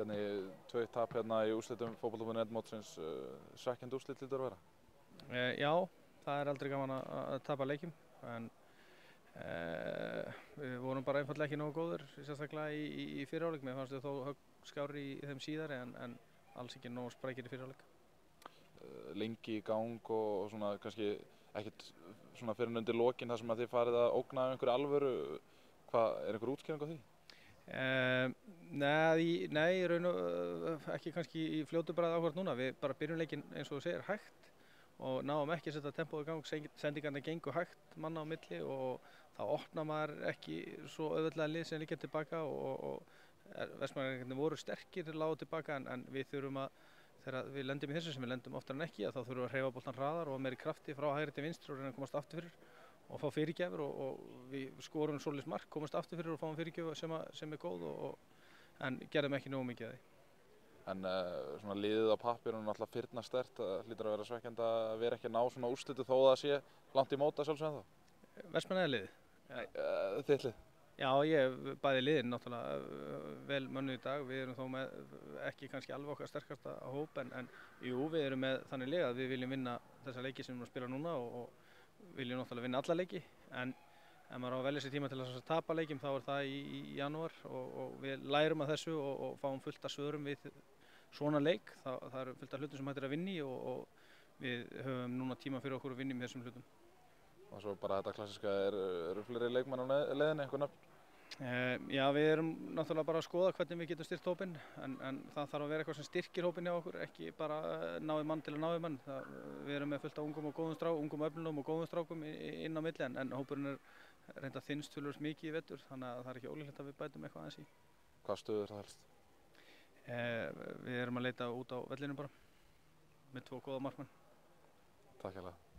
Bjarni, 2-1 tap hérna í úrslitum Fótbolta.net mótsins, svekkjandi úrslit hlýtur að vera? Já, það er aldrei gaman að tapa leikjum, en við vorum bara einfaldlega ekki nógu góðir, sérstaklega í fyrri hálfleik. Mér fannst við þó skárri í þeim síðari, en alls ekki nógu sprækir í fyrri hálfleik. Lengi í gang og svona kannski ekkert svona fyrir undir lokin þar sem að þið farið að ógna einhverju alvöru. Er einhver útskýring á því? Nei, ekki kannski í fljótu bragði ákvörð núna. Við bara byrjum leikinn eins og þú segir hægt og náum ekki að setja tempóið í gang. Sendingarnir gengu hægt manna á milli og þá opnar maður ekki svo auðveldlega lið sem liggja tilbaka og Vestmannaeyingarnir voru sterkir lágu tilbaka en við þurfum að þegar við lendum í þessu sem við lendum oftar en ekki þá þurfum við að hreyfa boltann hraðar og meiri krafti frá hægri til vinstri og reyna að komast aftur fyrir og fá fyrirgjafir og við skorum svoleiðis mark, komast aftur fyrir og fáum fyrirgjöf sem er góð en gerðum ekki nógu mikið af því. En svona liðið á pappírunum er náttúrulega firnasterkt, það hlýtur að vera svekkjandi að vera ekki að ná svona úrslitu þó það sé langt í mót að sjálfsögðu ennþá? Vestmannaeyjaliðið? Þitt lið? Já, bæði liðin náttúrulega vel mönnuð í dag. Við erum þó með ekki kannski alveg okkar sterkasta hóp en jú, við erum með þannig lið að við viljum vinna þessa leiki sem við erum að spila núna og viljum náttúrulega vinna alla leiki en ef maður á að velja sér tíma til að tapa leikjum þá er það í janúar og við lærum af þessu og fáum fullt af svörum við svona leik. Það eru fullt af hlutum sem hægt er að vinna í og við höfum núna tíma fyrir okkur að vinna í þessum hlutum. Og svo bara þetta klassíska, eru fleiri leikmenn á leiðinni, einhver nöfn? Já, við erum náttúrulega bara að skoða hvernig við getum styrkt hópinn en það þarf að vera eitthvað sem styrkir hópinn hjá okkur, ekki bara náði mann til að náði mann. Við erum með fullt af ungum og góðum strákum, ungum öflunum og góðum strákum inn á milli en hópurinn er reynda þynnst töluvert mikið í vetur þannig að það er ekki ólíklegt að við bætum eitthvað aðeins í. Hvað stöðu er það helst? Við erum að leita út á vellinum bara með 2 góða markmenn. Takk hérlega.